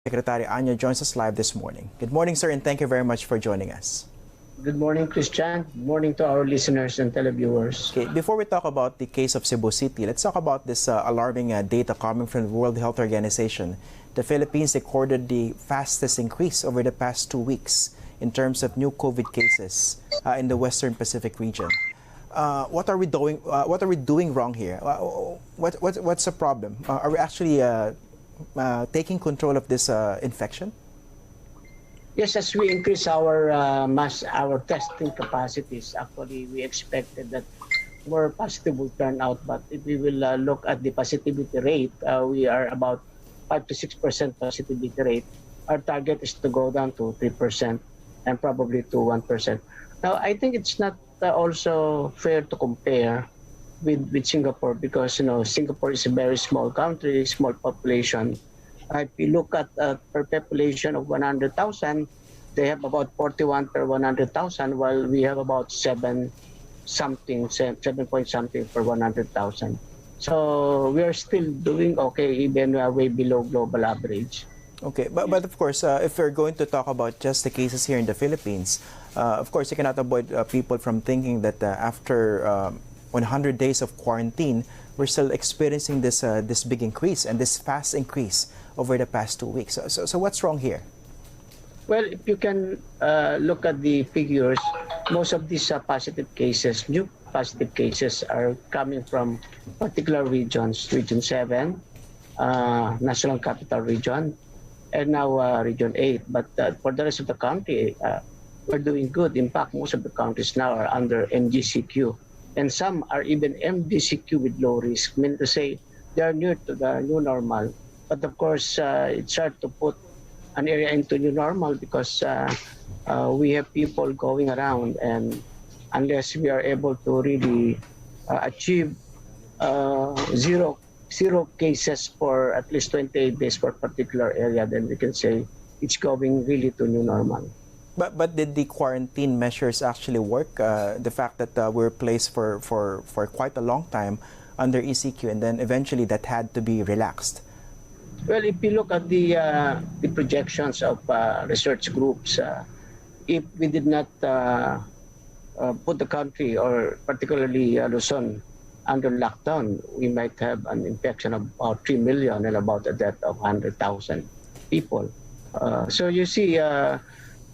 Secretary Anya joins us live this morning. Good morning, sir, and thank you very much for joining us. Good morning, Christian. Good morning to our listeners and televiewers. Okay, before we talk about the case of Cebu City, let's talk about this alarming data coming from the World Health Organization. The Philippines recorded the fastest increase over the past 2 weeks in terms of new COVID cases in the Western Pacific region. What are we doing? What are we doing wrong here? What's the problem? Are we actually taking control of this infection? Yes, as we increase our our testing capacities, actually we expected that more positive will turn out. But if we will look at the positivity rate, we are about 5 to 6% positivity rate. Our target is to go down to 3% and probably to 1%. Now, I think it's not also fair to compare with Singapore because Singapore is a very small country, small population. If you look at per population of 100,000, they have about 41 per 100,000, while we have about 7 point something per 100,000. So we are still doing okay, even way below global average. Okay, but of course, if we're going to talk about just the cases here in the Philippines, of course, you cannot avoid people from thinking that after 100 days of quarantine, we're still experiencing this big increase and this fast increase over the past 2 weeks. So what's wrong here? Well, if you can look at the figures, most of these positive cases, new positive cases, are coming from particular regions, Region 7, National Capital Region, and now Region 8. But for the rest of the country, we're doing good. In fact, most of the countries now are under MGCQ. And some are even MDCQ with low risk, meaning to say they are near to the new normal. But of course, it's hard to put an area into new normal because we have people going around, and unless we are able to really achieve zero cases for at least 28 days for a particular area, then we can say it's going really to new normal. But did the quarantine measures actually work? The fact that we're placed for quite a long time under ECQ, and then eventually that had to be relaxed. Well, if you look at the projections of research groups, if we did not put the country, or particularly Luzon, under lockdown, we might have an infection of about 3 million and about a death of 100,000 people. So you see,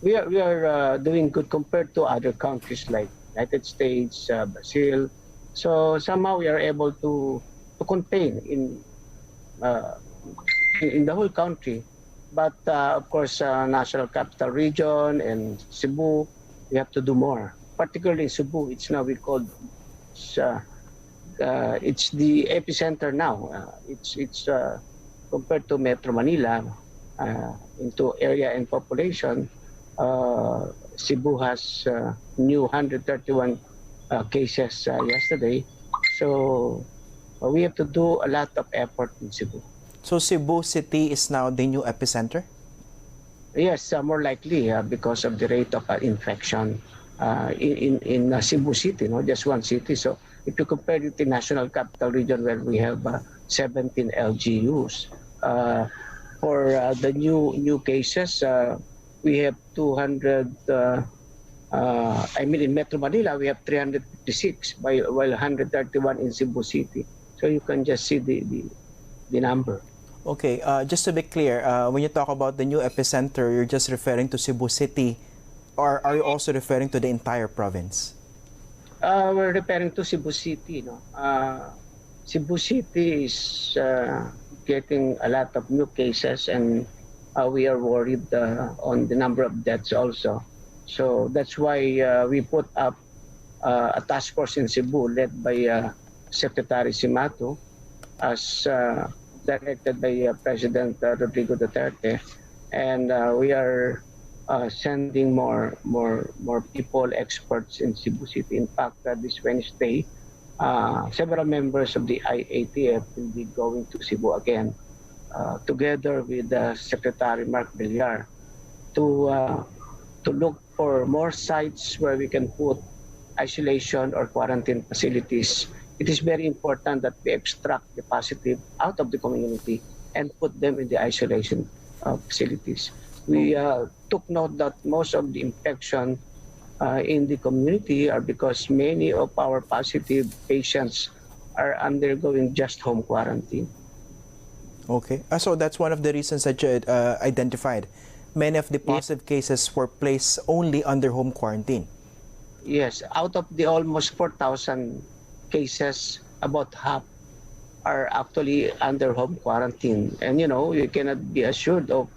we are doing good compared to other countries like United States, Brazil. So somehow we are able to contain in the whole country. But of course, National Capital Region and Cebu, we have to do more. Particularly in Cebu, it's now it's the epicenter now. It's compared to Metro Manila into area and population. Cebu has new 131 cases yesterday. So we have to do a lot of effort in Cebu. So Cebu City is now the new epicenter? Yes, more likely because of the rate of infection in Cebu City, just one city. So if you compare it to the National Capital Region, where we have 17 LGUs, for the new cases, we have 200. In Metro Manila, we have 356, while 131 in Cebu City. So you can just see the number. Okay, just to be clear, when you talk about the new epicenter, you're just referring to Cebu City, or are you also referring to the entire province? We're referring to Cebu City. Cebu City is getting a lot of new cases, and we are worried on the number of deaths also. So that's why we put up a task force in Cebu led by Secretary Simato, as directed by President Rodrigo Duterte, and we are sending more people, experts in Cebu City. In fact, this Wednesday, several members of the IATF will be going to Cebu again, together with Secretary Mark Villar, to look for more sites where we can put isolation or quarantine facilities. It is very important that we extract the positive out of the community and put them in the isolation facilities. We took note that most of the infection in the community are because many of our positive patients are undergoing just home quarantine. Okay. So that's one of the reasons that you identified. Many of the Ye- positive cases were placed only under home quarantine. Yes, out of the almost 4,000 cases, about half are actually under home quarantine. And you cannot be assured of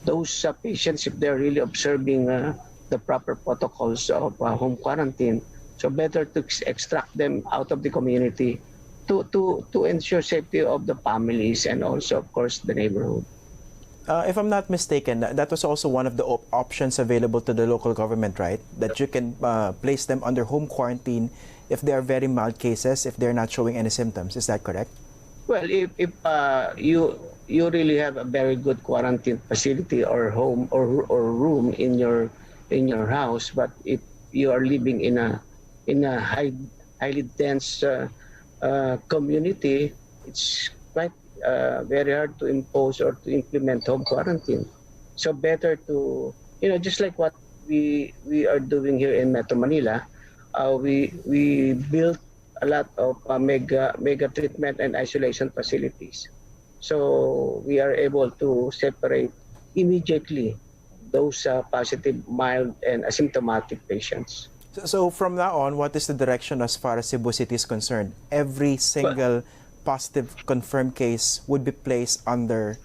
those patients if they're really observing the proper protocols of home quarantine. So better to extract them out of the community to ensure safety of the families and also, of course, the neighborhood. If I'm not mistaken, that was also one of the options available to the local government, right? That you can place them under home quarantine if they are very mild cases, if they're not showing any symptoms. Is that correct? Well, if you really have a very good quarantine facility or home or room in your house, but if you are living in a highly dense community, it's quite very hard to impose or to implement home quarantine. So better to just like what we are doing here in Metro Manila, we built a lot of mega treatment and isolation facilities. So we are able to separate immediately those positive, mild, and asymptomatic patients. So from now on, what is the direction as far as Cebu City is concerned? Every But single positive confirmed case would be placed under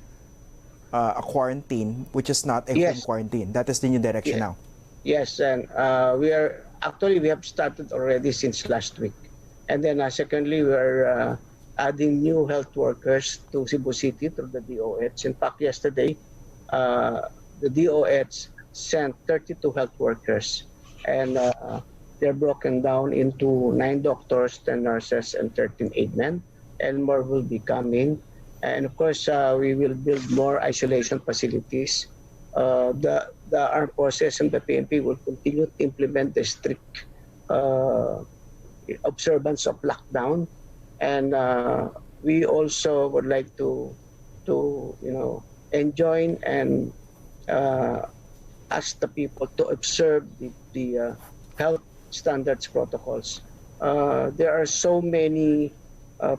a quarantine, which is not a home yes, quarantine. That is the new direction yeah, now. yes, and we have started already since last week. And then secondly, we are adding new health workers to Cebu City through the DOH. In fact, yesterday, the DOH sent 32 health workers, and they're broken down into 9 doctors, 10 nurses, and 13 aidmen, and more will be coming. And of course, we will build more isolation facilities. The armed forces and the PNP will continue to implement the strict observance of lockdown, and we also would like to enjoin and uh, ask the people to observe the health standards protocols. There are so many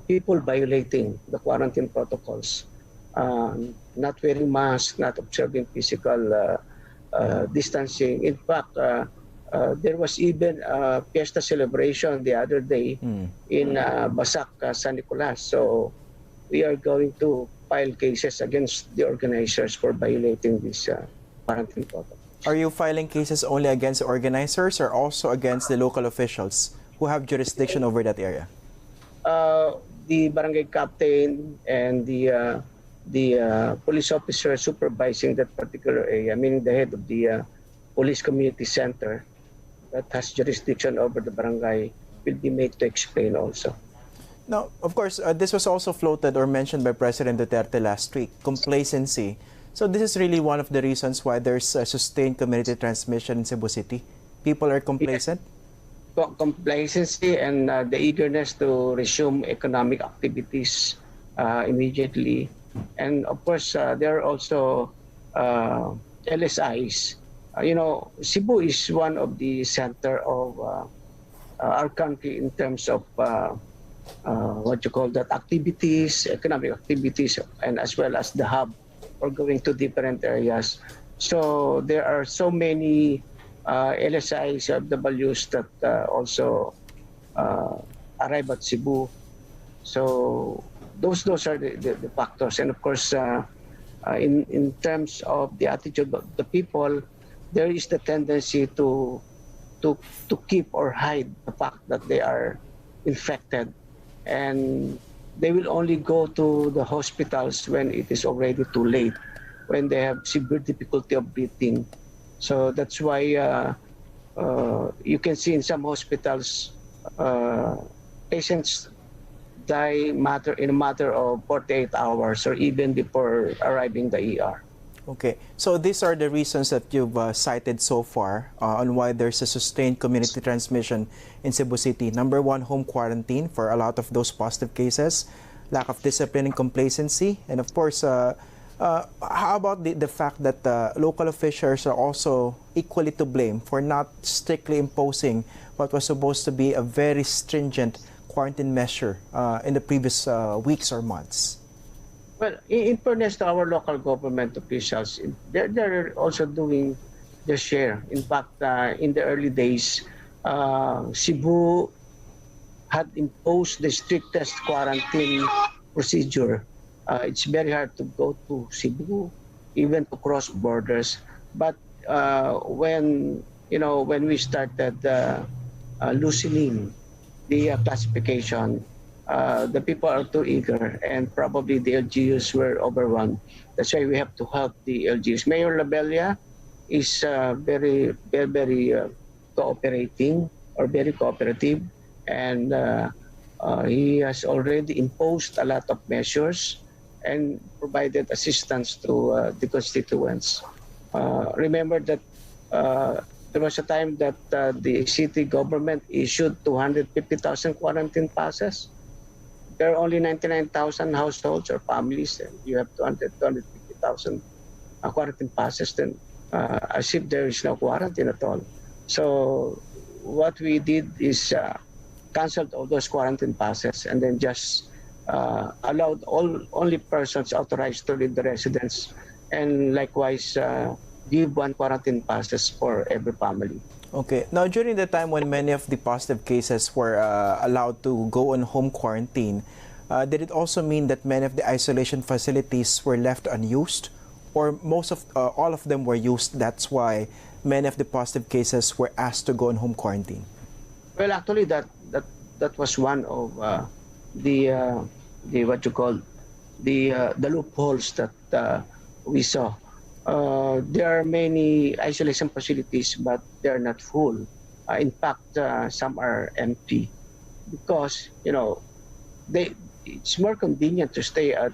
people violating the quarantine protocols, not wearing masks, not observing physical distancing. In fact, there was even a fiesta celebration the other day in Basak, San Nicolas. So we are going to file cases against the organizers for violating this quarantine protocol. Are you filing cases only against the organizers or also against the local officials who have jurisdiction over that area? The barangay captain and the police officer supervising that particular area, meaning the head of the police community center that has jurisdiction over the barangay, will be made to explain also. Now, of course, this was also floated or mentioned by President Duterte last week, complacency. So this is really one of the reasons why there's a sustained community transmission in Cebu City. People are complacent. Complacency and the eagerness to resume economic activities immediately. And of course, there are also LSIs. Cebu is one of the center of our country in terms of what you call that activities, economic activities, and as well as the hub for going to different areas. So there are so many LSIs, Ws that also arrive at Cebu. So those are the factors. And of course, in terms of the attitude of the people, there is the tendency to keep or hide the fact that they are infected, and they will only go to the hospitals when it is already too late, when they have severe difficulty of breathing. So that's why you can see in some hospitals patients die in a matter of 48 hours or even before arriving the ER. Okay, so these are the reasons that you've cited so far on why there's a sustained community transmission in Cebu City. Number one, home quarantine for a lot of those positive cases, lack of discipline and complacency, and of course, How about the fact that local officials are also equally to blame for not strictly imposing what was supposed to be a very stringent quarantine measure in the previous weeks or months? Well, in fairness to our local government officials, they're also doing their share. In fact, in the early days, Cebu had imposed the strictest quarantine procedure. It's very hard to go to Cebu, even to cross borders. But when we started loosening the classification, the people are too eager, and probably the LGUs were overwhelmed. That's why we have to help the LGUs. Mayor Labella is very cooperating, or very cooperative, and he has already imposed a lot of measures and provided assistance to the constituents. Remember that there was a time that the city government issued 250,000 quarantine passes. There are only 99,000 households or families, and you have 250,000 quarantine passes, then as if there is no quarantine at all. So what we did is canceled all those quarantine passes, and then just allowed only persons authorized to leave the residence, and likewise give one quarantine passes for every family. Okay. Now, during the time when many of the positive cases were allowed to go on home quarantine, did it also mean that many of the isolation facilities were left unused, or most of all of them were used? That's why many of the positive cases were asked to go on home quarantine. Well, actually, that was one of the what you call the loopholes that we saw. There are many isolation facilities, but they are not full. In fact, some are empty because it's more convenient to stay at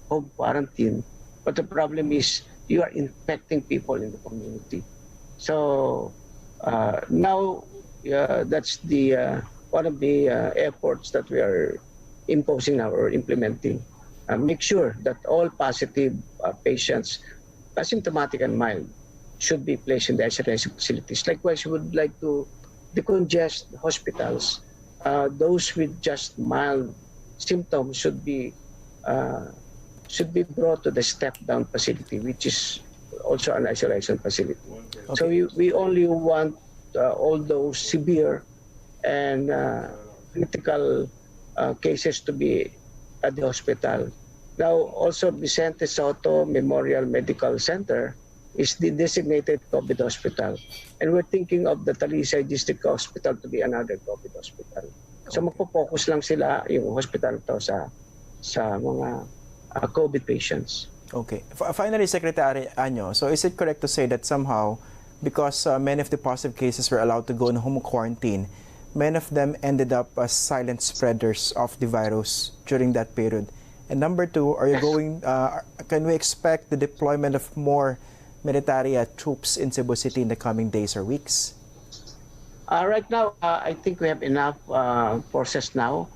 home quarantine. But the problem is you are infecting people in the community. So now that's the one of the efforts that we are imposing now or implementing. Make sure that all positive patients, asymptomatic and mild, should be placed in the isolation facilities. Likewise, we would like to decongest hospitals. Those with just mild symptoms should be brought to the step-down facility, which is also an isolation facility. Okay. So we only want all those severe and critical cases to be at the hospital. Now, also Vicente Soto Memorial Medical Center is the designated COVID hospital. And we're thinking of the Talisay District Hospital to be another COVID hospital. So magpo-focus lang sila yung hospital to sa mga COVID patients. Okay. Finally, Secretary Anyo, so is it correct to say that somehow, because many of the positive cases were allowed to go in home quarantine, many of them ended up as silent spreaders of the virus during that period? And number two, are you going? Can we expect the deployment of more military troops in Cebu City in the coming days or weeks? Right now, I think we have enough forces now.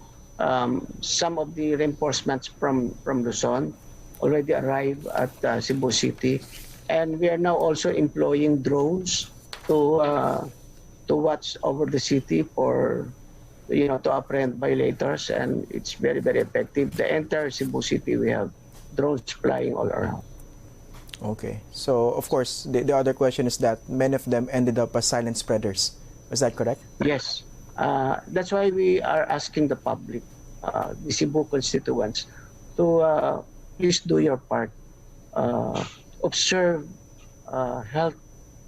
Some of the reinforcements from Luzon already arrived at Cebu City, and we are now also employing drones to watch over the city for to apprehend violators, and it's very, very effective. The entire Cebu City, we have drones flying all around. Okay. So, of course, the other question is that many of them ended up as silent spreaders. Is that correct? Yes. That's why we are asking the public, the Cebu constituents, to please do your part. Observe health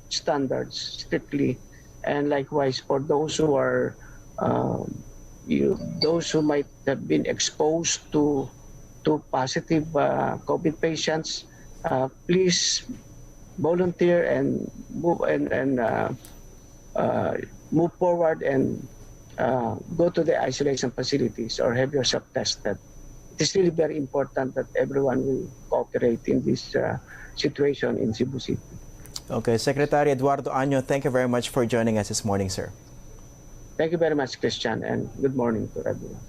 standards strictly, and likewise for those who are those who might have been exposed to positive COVID patients, please volunteer and move forward and go to the isolation facilities or have yourself tested. It is really very important that everyone will cooperate in this situation in Cebu City. Okay, Secretary Eduardo Anyo, thank you very much for joining us this morning, sir. Thank you very much, Christian, and good morning to everyone.